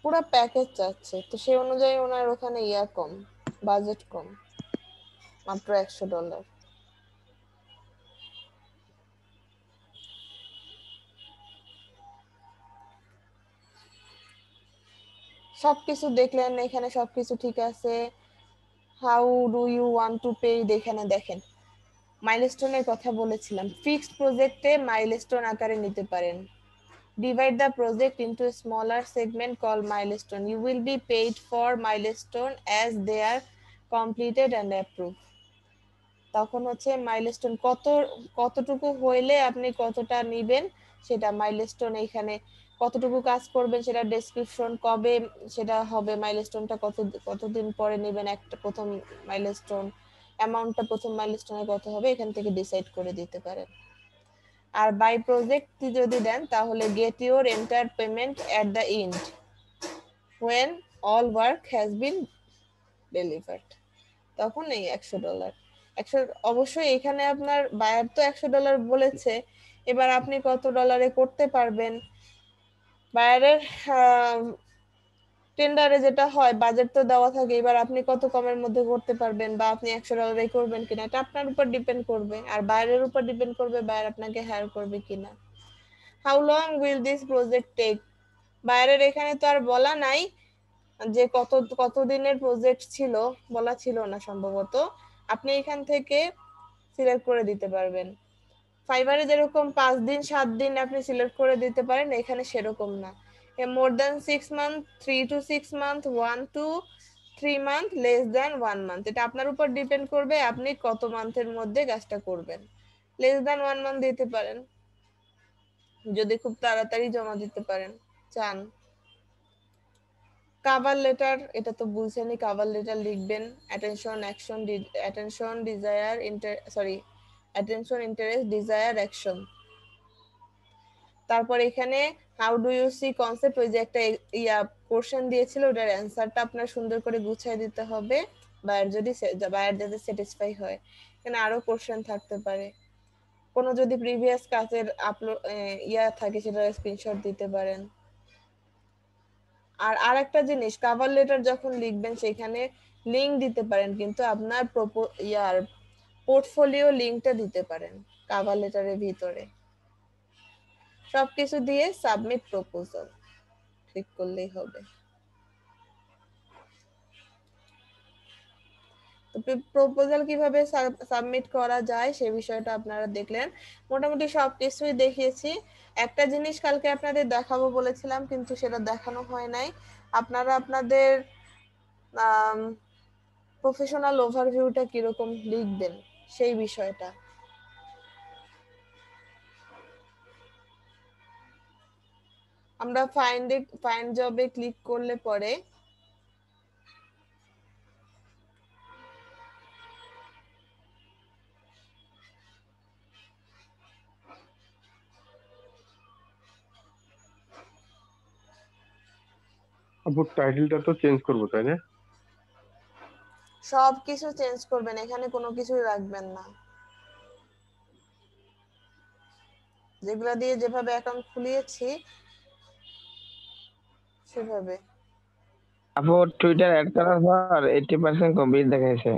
পুরো প্যাকেজ চাচ্ছে, তো সেই অনুযায়ী ওনার ওখানে কম, বাজেট কম, মাত্র $100। সবকিছু দেখলেন, এখানে সবকিছু ঠিক আছে। How do you want to pay, এখানে দেখেন মাইলস্টোনের কথা বলেছিলাম। ফিক্সড প্রজেক্টে মাইলস্টোন আকারে নিতে পারেন। Divide the project into a smaller segment called milestone. You will be paid for milestone as they are completed and approved. তখন হচ্ছে মাইলস্টোন কতটুকু হইলে আপনি কতটা নিবেন, সেটা মাইলস্টোন। এখানে কতটুকু কাজ করবেন সেটা ডেসক্রিপশন, কবে সেটা হবে, মাইলস্টোনটা কতদিন পরে নেবেন একটা প্রথম মাইলস্টোন, অ্যামাউন্টটা প্রথম মাইলস্টোনে কত হবে, এখান থেকে ডিসাইড করে দিতে পারেন। আর বাই প্রজেক্ট যদি দেন তাহলে get your enter payment at the end when all work has been delivered। তখন এই $100 একশো, অবশ্যই এখানে আপনার বায়ার তো $100 বলেছে, এবার আপনি কত ডলারে করতে পারবেন। বায়ারের টেন্ডারে যেটা হয় বাজেট তো দেওয়া থাকে, এবার আপনি কত কমের মধ্যে করতে পারবেন বা আপনি $100 করবেন কিনা, এটা আপনার উপর ডিপেন্ড করবে, আর বায়ারের উপর ডিপেন্ড করবে বায়ার আপনাকে হায়ার করবে কিনা। How long will this project take, বায়ারের এখানে তো আর বলা নাই যে কতদিনের প্রজেক্ট ছিল, বলা ছিল না সম্ভবত। আপনি এখান থেকে সিলেক্ট করে দিতে পারবেন। ফাইবারে যেরকম 5 দিন 7 দিন আপনি সিলেক্ট করে দিতে পারেন, এখানে সেরকম না। More than 6 month, 3 to 6 month, 1 to 3 month, less than 1 month, এটা আপনার উপর ডিপেন্ড করবে আপনি কত মান্থের মধ্যে কাজটা করবেন। লেস দ্যান 1 মান্থ দিতে পারেন যদি খুব তাড়াতাড়ি জমা দিতে পারেন চান। কাভার লেটার, এটা তো বুঝছেনই, কাভার লেটার লিখবেন অ্যাটেনশন ইন্টারেস্ট ডিজায়ার অ্যাকশন। তারপর এখানে how do you see concept, ওই যে একটা কোশ্চেন দিয়েছিল ওটার অ্যান্সারটা আপনার সুন্দর করে গুছিয়ে দিতে হবে, বায়ার যাতে স্যাটিসফাই হয়। এখানে আরো কোশ্চেন থাকতে পারে, কোনো যদি প্রিভিয়াস কাজের আপলোড থাকে সেটা স্ক্রিনশট দিতে পারেন। আর আরেকটা জিনিস, কভার লেটার যখন লিখবেন সেখানে লিংক দিতে পারেন, কিন্তু আপনার পোর্টফোলিও লিংকটা দিতে পারেন কভার লেটারের ভিতরে। সবকিছু দিয়ে সাবমিট প্রপোজাল ক্লিক করলেই হবে। তো প্রপোজাল কিভাবে সাবমিট করা যায় সে বিষয়টা আপনারা দেখলেন। মোটামুটি সবকিছুই দেখিয়েছি। একটা জিনিস কালকে আপনাদের দেখাবো বলেছিলাম কিন্তু সেটা দেখানো হয় নাই, আপনারা আপনাদের প্রফেশনাল ওভারভিউটা কিরকম লিখবেন সেই বিষয়টা। আমরা ফাইন্ড জবে ক্লিক করলে পরে আপু টাইটেলটা তো চেঞ্জ করবো তাই না? সবকিছু চেঞ্জ করবেন, এখানে কোনো কিছুই রাখবেন না। যেগুলা দিয়ে যেভাবে অ্যাকাউন্ট খুলিয়েছি সেভাবে। আপু টুইটার অ্যাড করার পর 80% কমপ্লিট দেখাইছে,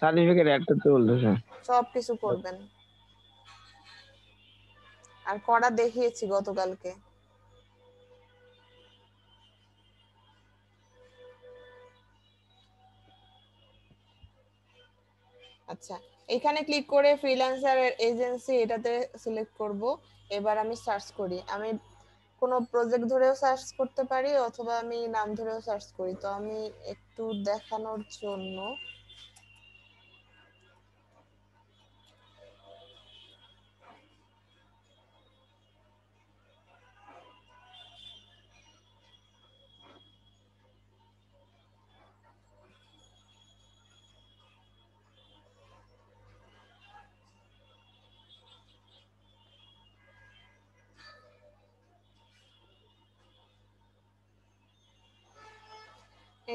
সার্টিফিকেট অ্যাড করতে বলতেছে। সবকিছু করবেন, আর করা দেখিয়েছি গতকালকে। আচ্ছা, এখানে ক্লিক করে ফ্রিল্যান্সার এজেন্সি এটাতে সিলেক্ট করব। এবার আমি সার্চ করি, আমি কোনো প্রজেক্ট ধরেও সার্চ করতে পারি অথবা আমি নাম ধরেও সার্চ করি। তো আমি একটু দেখানোর জন্য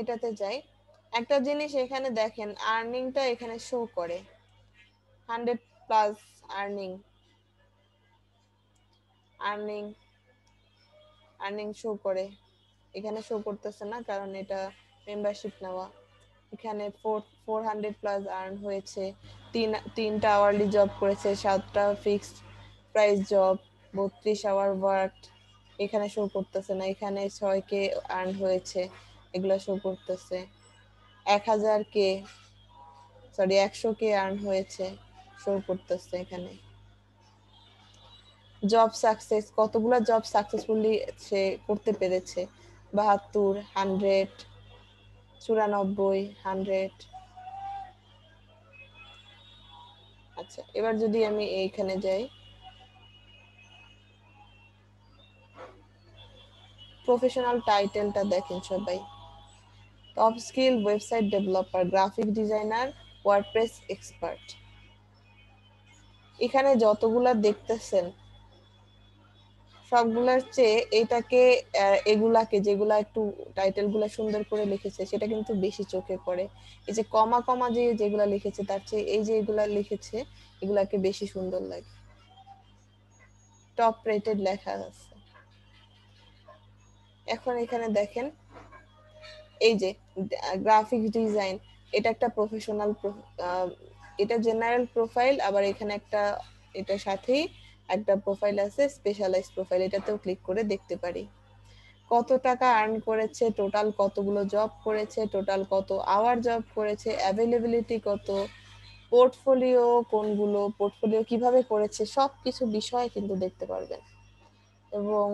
এটাতে যাই। একটা জিনিস এখানে দেখেন, আর্নিংটা এখানে শো করে 100+ আর্নিং আর্নিং আর্নিং শো করে। এখানে শো করতেছে না কারণ এটা মেম্বারশিপ নেওয়া। এখানে 400+ আর্ন হয়েছে, তিনটা আওয়ারলি জব করেছে, 7টা fixed price job, 32 hour work এখানে শো করতেছে না। এখানে 6K আর্ন হয়েছে, এগুলো শো করতেছে। 100K আর্ন হয়েছে, শো করতেছে এখানে। জব সাকসেস, কতগুলো জব সাকসেসফুলি সে করতে পেরেছে, 72, 100, 94, 100। আচ্ছা, এবার যদি আমি এইখানে যাই, প্রফেশনাল টাইটেলটা দেখেন সবাই, top skill website developer, graphic designer, WordPress expert. এখানে যতগুলা দেখতেছেন সবগুলার চেয়ে এটাকে এগুলাকে যেগুলা একটু টাইটেল গুলা সুন্দর করে লিখেছে সেটা কিন্তু বেশি চোখে পড়ে। এই যে কমা কমা যেগুলা লিখেছে তার চেয়ে এই যে এগুলা লিখেছে এগুলাকে বেশি সুন্দর লাগে, টপ রেটেড লেখা আছে। এখন এখানে দেখেন এই যে গ্রাফিক ডিজাইন, এটা একটা প্রফেশনাল, এটা জেনারেল প্রোফাইল, আবার এখানে একটা এটার সাথেই একটা প্রোফাইল আছে স্পেশালাইজড প্রোফাইল, এটাতেও ক্লিক করে দেখতে পারি কত টাকা আর্ন করেছে, টোটাল কতগুলো জব করেছে, টোটাল কত আওয়ার জব করেছে, অ্যাভেলেবিলিটি কত, পোর্টফোলিও কোনগুলো, পোর্টফোলিও কিভাবে করেছে, সবকিছু বিষয় কিন্তু দেখতে পারবেন। এবং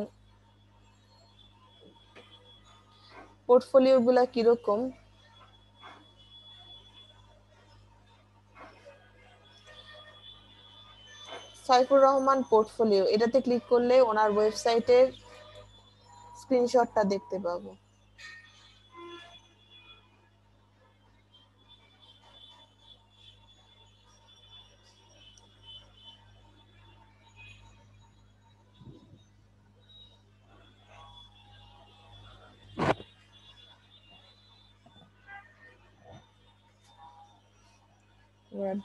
পোর্টফোলিও গুলা কিরকম, সাইফুর রহমান পোর্টফোলিও, এটাতে ক্লিক করলে ওনার ওয়েবসাইটের স্ক্রিনশটটা দেখতে পাবো।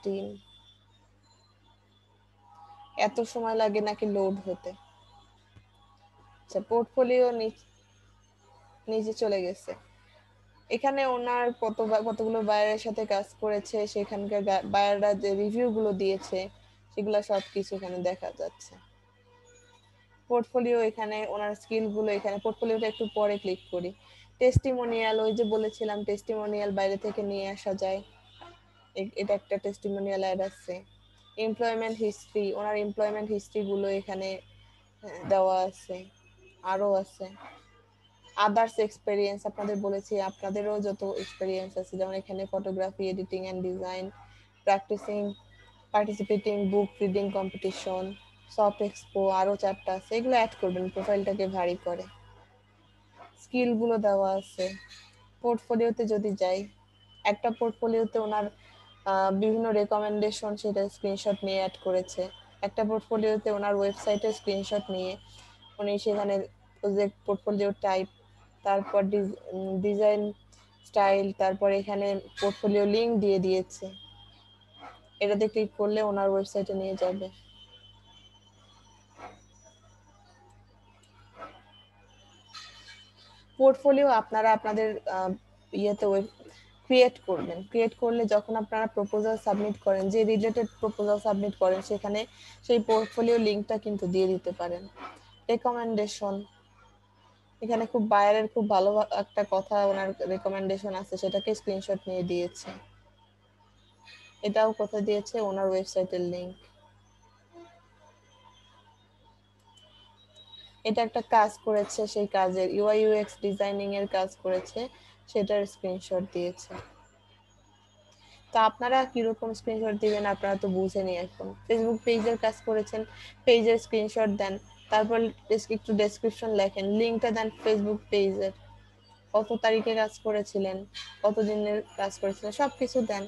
ডিম এত সময় লাগে নাকি লোড হতে? আচ্ছা, পোর্টফোলিও নিচে চলে গেছে। এখানে ওনার কতগুলো বায়ারের সাথে কাজ করেছে, সেখানকার বায়াররা যে রিভিউ গুলো দিয়েছে সেগুলো সবকিছু এখানে দেখা যাচ্ছে। পোর্টফোলিও, এখানে ওনার স্কিল গুলো, এখানে পোর্টফোলিওটা একটু পরে ক্লিক করি। টেস্টিমোনিয়াল, ওই যে বলেছিলাম টেস্টিমোনিয়াল বাইরে থেকে নিয়ে আসা যায়, এটা একটা টেস্টিমোনিয়াল অ্যাড আছে। এমপ্লয়মেন্ট হিস্ট্রি, ওনার এমপ্লয়মেন্ট হিস্ট্রি গুলো এখানে দেওয়া আছে, আরো আছে। আদার্স এক্সপেরিয়েন্স, আপনাদের বলেছি আপনাদেরও যত এক্সপেরিয়েন্স আছে, যেমন এখানে photography, editing and design, practising, participating book reading competition, soft expo, আরো 4টা আছে, এগুলো অ্যাড করবেন প্রোফাইলটাকে ভারী করে। স্কিল গুলো দেওয়া আছে। পোর্টফোলিওতে যদি যাই, একটা পোর্টফোলিওতে ওনার বিভিন্ন রেকমেন্ডেশন সেটা স্ক্রিনশট নিয়ে অ্যাড করেছে। একটা পোর্টফোলিওতে ওনার ওয়েবসাইটের স্ক্রিনশট নিয়ে উনি সেখানে প্রজেক্ট পোর্টফোলিও টাইপ, তারপর ডিজাইন স্টাইল, তারপর এখানে পোর্টফোলিও লিংক দিয়ে দিয়েছে। এটাতে ক্লিক করলে ওনার ওয়েবসাইটে নিয়ে যাবে। পোর্টফোলিও আপনারা আপনাদের ইয়েতে ক্রিয়েট করবেন। ক্রিয়েট করলে যখন আপনারা প্রপোজাল সাবমিট করেন, যে রিলেটেড প্রপোজাল সাবমিট করেন সেখানে সেই পোর্টফোলিও লিংকটা কিন্তু দিয়ে দিতে পারেন। রেকমেন্ডেশন, এখানে খুব বায়ারের খুব ভালো একটা কথা ওনার রেকমেন্ডেশন আছে, সেটাকে স্ক্রিনশট নিয়ে দিয়েছে। এটাও কথা দিয়েছে ওনার ওয়েবসাইটের লিংক। এটা একটা কাজ করেছে, সেই কাজের ইউআই ইউএক্স ডিজাইনিং এর কাজ করেছে, সেটার স্ক্রিনশট দিয়েছে। তো আপনারা কিরকম স্ক্রিনশট দিবেন আপনারা তো বুঝেনি। এখন ফেসবুক পেজের কাজ করেছেন, পেজের স্ক্রিনশট দেন, তারপর একটু ডেসক্রিপশন লেখেন, লিংকটা দেন ফেসবুক পেজের, কত তারিখে কাজ করেছিলেন, কত দিনের কাজ করেছিলেন, সবকিছু দেন।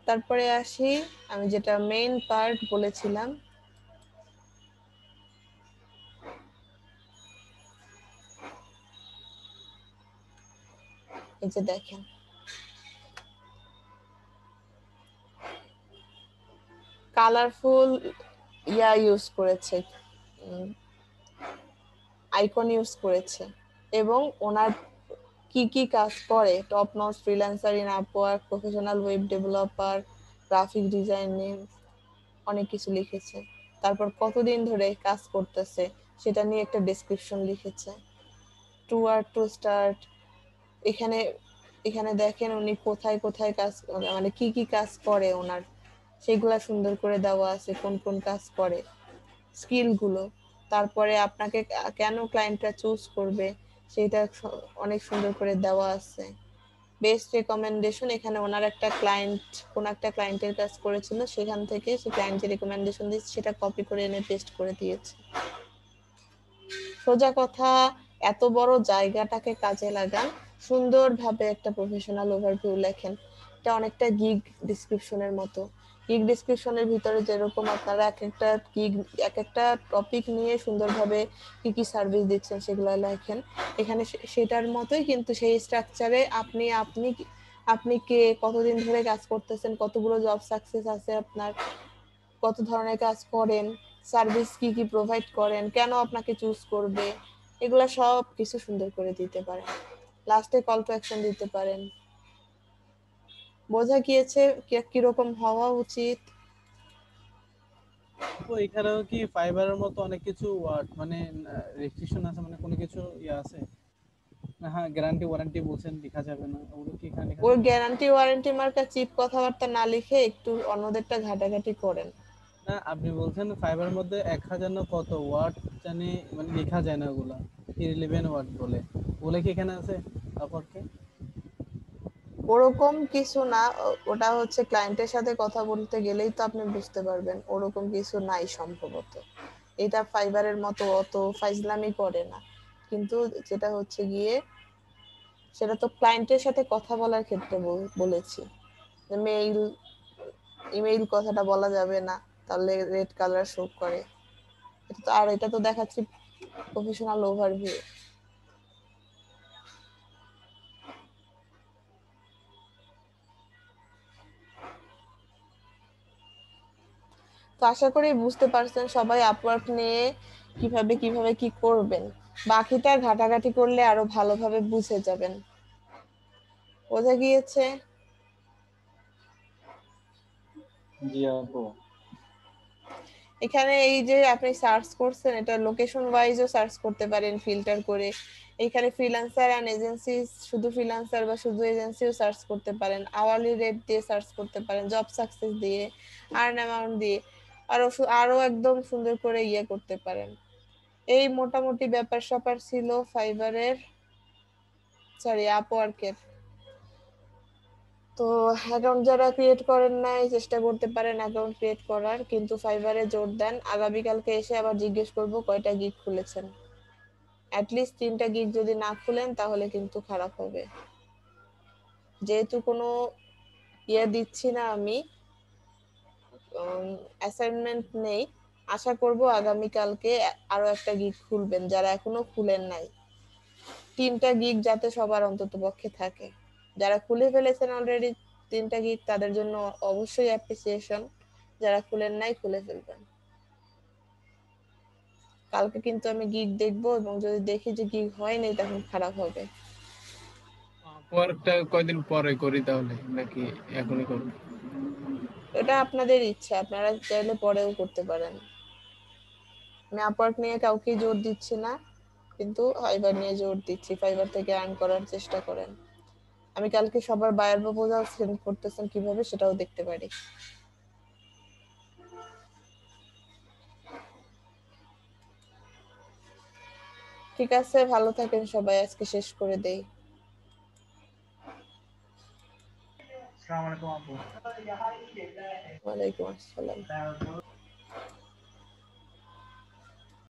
তারপরে আসি আমি যেটা মেইন পার্ট বলেছিলাম, যে দেখেন কালারফুল ইউজ করেছে, আইকন ইউজ করেছে, এবং ওনার কি কি কাজ করে, top notch freelancer in Upwork, professional web developer, graphic designing, অনেক কিছু লিখেছে। তারপর কতদিন ধরে কাজ করতেছে সেটা নিয়ে একটা ডেসক্রিপশন লিখেছে। টু আর টু স্টার্ট, এখানে এখানে দেখেন উনি কোথায় কোথায় কাজ, মানে কি কি কাজ করে ওনার, সেগুলা সুন্দর করে দেওয়া আছে, কোন কোন কাজ করে, স্কিলগুলো। তারপরে আপনাকে কেন ক্লায়েন্টরা চুজ করবে সেটা অনেক সুন্দর করে দেওয়া আছে। বেস্ট রেকমেন্ডেশন, এখানে ওনার একটা ক্লায়েন্ট, কোন একটা ক্লায়েন্টের কাজ করেছিল, সেখান থেকে সে ক্লায়েন্ট যে রেকমেন্ডেশন দিয়েছে সেটা কপি করে এনে পেস্ট করে দিয়েছে। সোজা কথা, এত বড় জায়গাটাকে কাজে লাগান, সুন্দরভাবে একটা প্রফেশনাল ওভারভিউ লেখেন। এটা অনেকটা গিগ ডিসক্রিপশনের মতো। গিগ ডিসক্রিপশনের ভিতরে যেরকম আপনারা এক একটা টপিক নিয়ে সুন্দরভাবে কি কি সার্ভিস দিচ্ছেন সেগুলো লেখেন, এখানে সেটার মতোই, কিন্তু সেই স্ট্রাকচারে আপনি আপনি আপনি কে, কতদিন ধরে কাজ করতেছেন, কতগুলো জব সাকসেস আছে আপনার, কত ধরনের কাজ করেন, সার্ভিস কি কি প্রোভাইড করেন, কেন আপনাকে চুজ করবে, এগুলা সব কিছু সুন্দর করে দিতে পারেন। লাস্টে কল টু অ্যাকশন দিতে পারেন। বোঝা গিয়েছে কিরকম হওয়া উচিত? তো এখানেও কি ফাইবারের মতো অনেক কিছু মানে রেস্ট্রিকশন আছে, মানে কোনো কিছু আছে না? হ্যাঁ, গ্যারান্টি ওয়ারেন্টি বলছেন লেখা যাবে না, ওগুলো কি এখানে লেখা ওর যাবে? গ্যারান্টি ওয়ারেন্টি মার্কা চিপ কথাবার্তা না লিখে একটু অন্যদেরটা ঘাটাঘাটি করেন। না, আপনি বলছেন ফাইবারের মধ্যে 1000 না কত ওয়ার্ড জানি, মানে লেখা যায় না, ওগুলা ইররিলেভেন্ট ওয়ার্ড বলে, ওগুলা কি এখানে আছে আপরকে? ওরকম কিছু না, ওটা হচ্ছে ক্লায়েন্টের সাথে কথা বলতে গেলেই তো আপনি বুঝতে পারবেন, ওরকম কিছু নাই সম্ভবত। এটা ফাইবারের মতো অত ফাইজলামি করে না, কিন্তু যেটা হচ্ছে গিয়ে সেটা তো ক্লায়েন্টের সাথে কথা বলার ক্ষেত্রে বলেছি। মেইল, ইমেইল কথাটা বলা যাবে না, তাহলে রেড কালার শো করে। এটা তো দেখাচ্ছি প্রফেশনাল ওভারভিউ। তো আশা করি বুঝতে পারছেন সবাই আপওয়ার্ক নিয়ে কিভাবে কিভাবে কি করবেন। বাকিটা ঘাটাঘাটি করলে আরো ভালোভাবে বুঝে যাবেন। বোঝা গিয়েছে? জি আপু। এখানে এই যে আপনি সার্চ করছেন, এটা লোকেশন ওয়াইজও সার্চ করতে পারেন ফিল্টার করে। এখানে ফ্রিল্যান্সার এন্ড এজেন্সি, শুধু ফ্রিল্যান্সার বা শুধু এজেন্সিও সার্চ করতে পারেন, আওয়ারলি রেট দিয়ে সার্চ করতে পারেন, জব সাকসেস দিয়ে, আর্ন অ্যামাউন্ট দিয়ে, আরো একদম সুন্দর করে করতে পারেন। এই মোটামুটি ব্যাপার স্যাপার ছিল ফাইবারের, সরি আপওয়ার্কের। তো অ্যাকাউন্ট যারা ক্রিয়েট করেন নাই চেষ্টা করতে পারেন অ্যাকাউন্ট ক্রিয়েট করার, কিন্তু ফাইবারে জোর দেন। আগামীকালকে এসে আবার জিজ্ঞেস করব কয়টা গিগ খুলেছেন। অ্যাটলিস্ট 3টা গিগ যদি না খুলেন তাহলে কিন্তু খারাপ হবে। যেহেতু কোনো দিচ্ছি না আমি, অ্যাসাইনমেন্ট নেই, আশা করব আগামীকালকে আরো একটা গিগ খুলবেন যারা এখনো খুলেন নাই। 3টা গিগ যাতে সবার অন্তত পক্ষে থাকে। যারা খুলে ফেলেছেন অলরেডি 3টা গিগ, তাদের জন্য অবশ্যই অ্যাপ্রিসিয়েশন। যারা খুলেন নাই খুলে ফেলবেন। কালকে কিন্তু আমি গিগ দেখবো, এবং যদি দেখি যে গিগ হয়নি তখন খারাপ হবে। আপওয়ার্কটা কয়দিন পরে করি তাহলে, নাকি এখনই করব? এটা আপনাদের ইচ্ছা, আপনারা চাইলে পরেও করতে পারেন। আমি আপওয়ার্ক নিয়ে কাউকে জোর দিচ্ছি না, কিন্তু ফাইবার নিয়ে জোর দিচ্ছি। ফাইবার থেকে আর্ন করার চেষ্টা করেন। আমি কালকে সবার বায়ার প্রপোজাল সেন্ড করতেছেন কিভাবে সেটাও দেখতে পারি। ঠিক আছে, ভালো থাকেন সবাই, আজকে শেষ করে দেই। আসসালামু আলাইকুম আপু। ওয়ালাইকুম আসসালাম।